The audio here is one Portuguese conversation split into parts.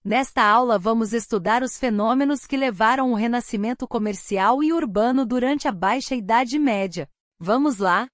Nesta aula vamos estudar os fenômenos que levaram o renascimento comercial e urbano durante a Baixa Idade Média. Vamos lá?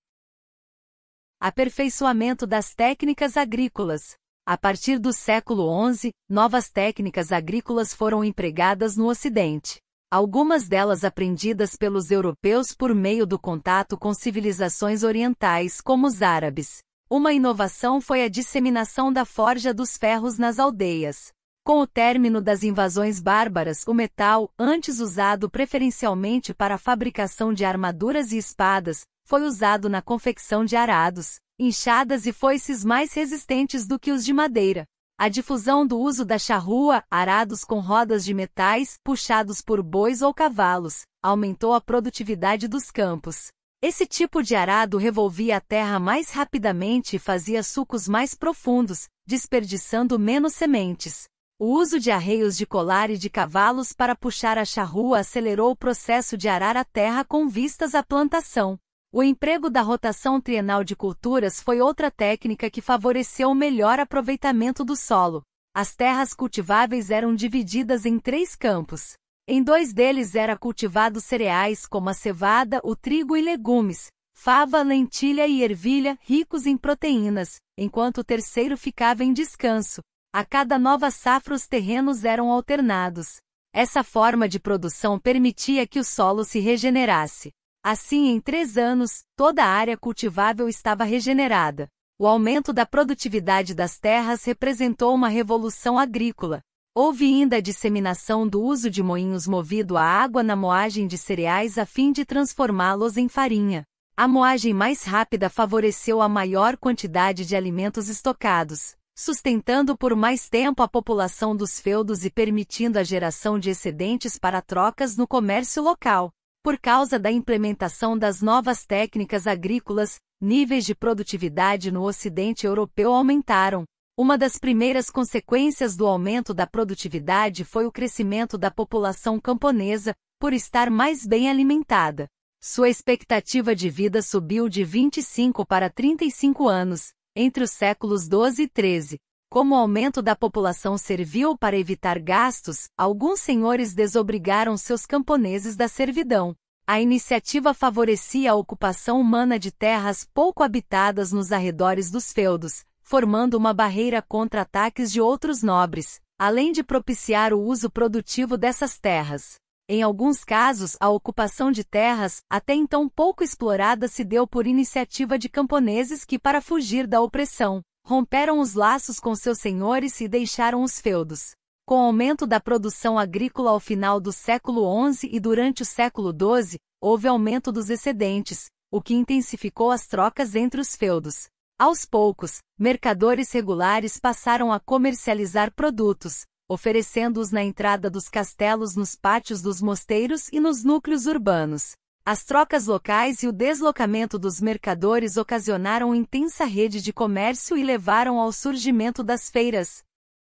Aperfeiçoamento das técnicas agrícolas. A partir do século XI, novas técnicas agrícolas foram empregadas no Ocidente. Algumas delas aprendidas pelos europeus por meio do contato com civilizações orientais, como os árabes. Uma inovação foi a disseminação da forja dos ferros nas aldeias. Com o término das invasões bárbaras, o metal, antes usado preferencialmente para a fabricação de armaduras e espadas, foi usado na confecção de arados, enxadas e foices mais resistentes do que os de madeira. A difusão do uso da charrua, arados com rodas de metais, puxados por bois ou cavalos, aumentou a produtividade dos campos. Esse tipo de arado revolvia a terra mais rapidamente e fazia sulcos mais profundos, desperdiçando menos sementes. O uso de arreios de colar e de cavalos para puxar a charrua acelerou o processo de arar a terra com vistas à plantação. O emprego da rotação trienal de culturas foi outra técnica que favoreceu o melhor aproveitamento do solo. As terras cultiváveis eram divididas em 3 campos. Em 2 deles era cultivado cereais como a cevada, o trigo e legumes, fava, lentilha e ervilha, ricos em proteínas, enquanto o terceiro ficava em descanso. A cada nova safra os terrenos eram alternados. Essa forma de produção permitia que o solo se regenerasse. Assim, em 3 anos, toda a área cultivável estava regenerada. O aumento da produtividade das terras representou uma revolução agrícola. Houve ainda a disseminação do uso de moinhos movido a água na moagem de cereais a fim de transformá-los em farinha. A moagem mais rápida favoreceu a maior quantidade de alimentos estocados, sustentando por mais tempo a população dos feudos e permitindo a geração de excedentes para trocas no comércio local. Por causa da implementação das novas técnicas agrícolas, níveis de produtividade no Ocidente europeu aumentaram. Uma das primeiras consequências do aumento da produtividade foi o crescimento da população camponesa, por estar mais bem alimentada. Sua expectativa de vida subiu de 25 para 35 anos, entre os séculos XII e XIII. Como o aumento da população serviu para evitar gastos, alguns senhores desobrigaram seus camponeses da servidão. A iniciativa favorecia a ocupação humana de terras pouco habitadas nos arredores dos feudos, formando uma barreira contra ataques de outros nobres, além de propiciar o uso produtivo dessas terras. Em alguns casos, a ocupação de terras, até então pouco explorada, se deu por iniciativa de camponeses que, para fugir da opressão, romperam os laços com seus senhores e deixaram os feudos. Com o aumento da produção agrícola ao final do século XI e durante o século XII, houve aumento dos excedentes, o que intensificou as trocas entre os feudos. Aos poucos, mercadores regulares passaram a comercializar produtos, oferecendo-os na entrada dos castelos, nos pátios dos mosteiros e nos núcleos urbanos. As trocas locais e o deslocamento dos mercadores ocasionaram intensa rede de comércio e levaram ao surgimento das feiras.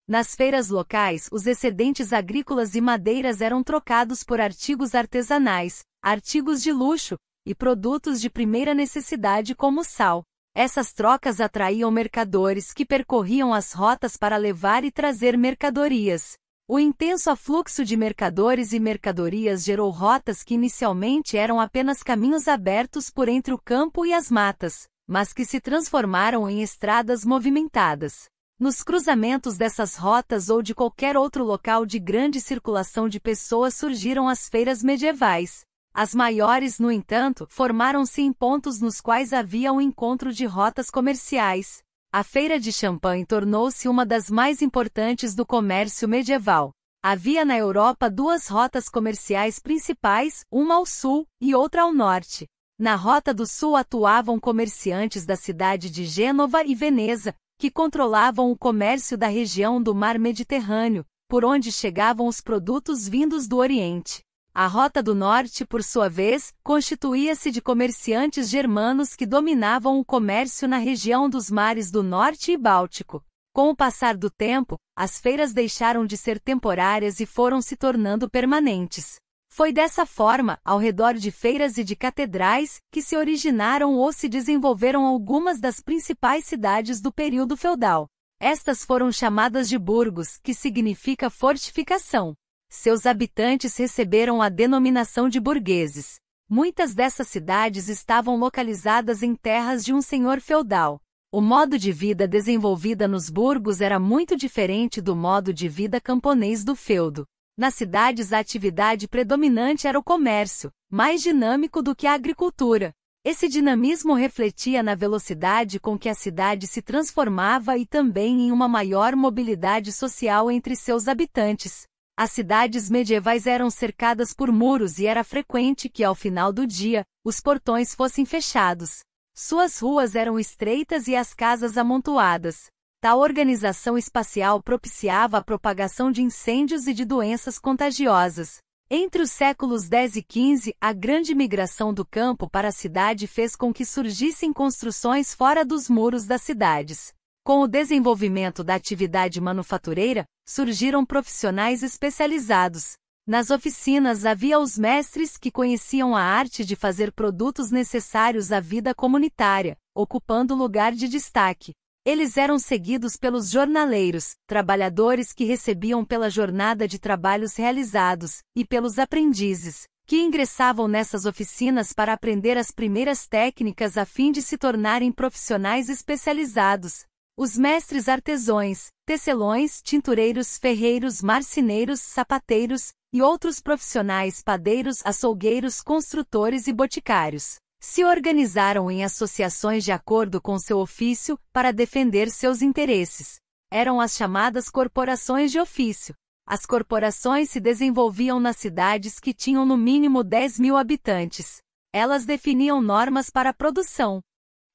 Nas feiras locais, os excedentes agrícolas e madeiras eram trocados por artigos artesanais, artigos de luxo, e produtos de primeira necessidade como sal. Essas trocas atraíam mercadores que percorriam as rotas para levar e trazer mercadorias. O intenso afluxo de mercadores e mercadorias gerou rotas que inicialmente eram apenas caminhos abertos por entre o campo e as matas, mas que se transformaram em estradas movimentadas. Nos cruzamentos dessas rotas ou de qualquer outro local de grande circulação de pessoas surgiram as feiras medievais. As maiores, no entanto, formaram-se em pontos nos quais havia um encontro de rotas comerciais. A Feira de Champagne tornou-se uma das mais importantes do comércio medieval. Havia na Europa 2 rotas comerciais principais, uma ao sul e outra ao norte. Na Rota do Sul atuavam comerciantes da cidade de Gênova e Veneza, que controlavam o comércio da região do Mar Mediterrâneo, por onde chegavam os produtos vindos do Oriente. A Rota do Norte, por sua vez, constituía-se de comerciantes germanos que dominavam o comércio na região dos mares do Norte e Báltico. Com o passar do tempo, as feiras deixaram de ser temporárias e foram se tornando permanentes. Foi dessa forma, ao redor de feiras e de catedrais, que se originaram ou se desenvolveram algumas das principais cidades do período feudal. Estas foram chamadas de burgos, que significa fortificação. Seus habitantes receberam a denominação de burgueses. Muitas dessas cidades estavam localizadas em terras de um senhor feudal. O modo de vida desenvolvido nos burgos era muito diferente do modo de vida camponês do feudo. Nas cidades a atividade predominante era o comércio, mais dinâmico do que a agricultura. Esse dinamismo refletia na velocidade com que a cidade se transformava e também em uma maior mobilidade social entre seus habitantes. As cidades medievais eram cercadas por muros e era frequente que, ao final do dia, os portões fossem fechados. Suas ruas eram estreitas e as casas amontoadas. Tal organização espacial propiciava a propagação de incêndios e de doenças contagiosas. Entre os séculos X e XV, a grande migração do campo para a cidade fez com que surgissem construções fora dos muros das cidades. Com o desenvolvimento da atividade manufatureira, surgiram profissionais especializados. Nas oficinas havia os mestres que conheciam a arte de fazer produtos necessários à vida comunitária, ocupando lugar de destaque. Eles eram seguidos pelos jornaleiros, trabalhadores que recebiam pela jornada de trabalhos realizados, e pelos aprendizes, que ingressavam nessas oficinas para aprender as primeiras técnicas a fim de se tornarem profissionais especializados. Os mestres artesãos, tecelões, tintureiros, ferreiros, marceneiros, sapateiros, e outros profissionais padeiros, açougueiros, construtores e boticários, se organizaram em associações de acordo com seu ofício, para defender seus interesses. Eram as chamadas corporações de ofício. As corporações se desenvolviam nas cidades que tinham no mínimo 10.000 habitantes. Elas definiam normas para a produção.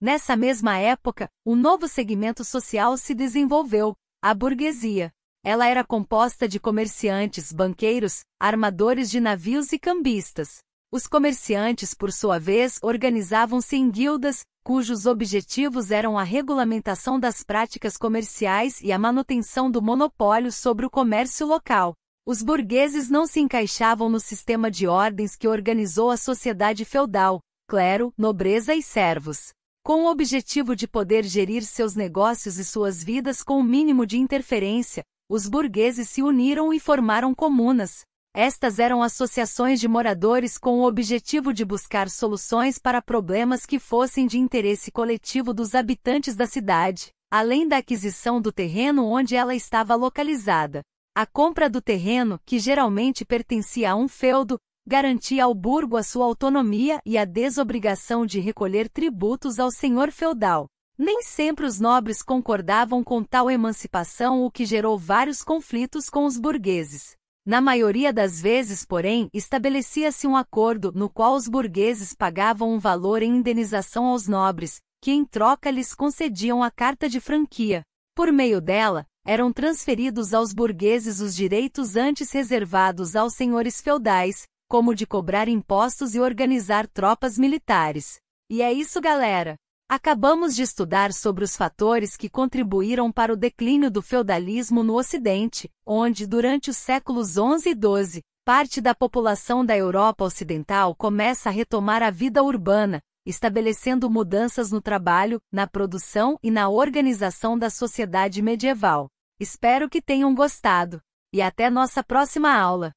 Nessa mesma época, um novo segmento social se desenvolveu, a burguesia. Ela era composta de comerciantes, banqueiros, armadores de navios e cambistas. Os comerciantes, por sua vez, organizavam-se em guildas, cujos objetivos eram a regulamentação das práticas comerciais e a manutenção do monopólio sobre o comércio local. Os burgueses não se encaixavam no sistema de ordens que organizou a sociedade feudal, clero, nobreza e servos. Com o objetivo de poder gerir seus negócios e suas vidas com o mínimo de interferência, os burgueses se uniram e formaram comunas. Estas eram associações de moradores com o objetivo de buscar soluções para problemas que fossem de interesse coletivo dos habitantes da cidade, além da aquisição do terreno onde ela estava localizada. A compra do terreno, que geralmente pertencia a um feudo, garantia ao burgo a sua autonomia e a desobrigação de recolher tributos ao senhor feudal. Nem sempre os nobres concordavam com tal emancipação, o que gerou vários conflitos com os burgueses. Na maioria das vezes, porém, estabelecia-se um acordo no qual os burgueses pagavam um valor em indenização aos nobres, que em troca lhes concediam a carta de franquia. Por meio dela, eram transferidos aos burgueses os direitos antes reservados aos senhores feudais, como de cobrar impostos e organizar tropas militares. E é isso, galera! Acabamos de estudar sobre os fatores que contribuíram para o declínio do feudalismo no Ocidente, onde, durante os séculos XI e XII, parte da população da Europa Ocidental começa a retomar a vida urbana, estabelecendo mudanças no trabalho, na produção e na organização da sociedade medieval. Espero que tenham gostado. E até nossa próxima aula!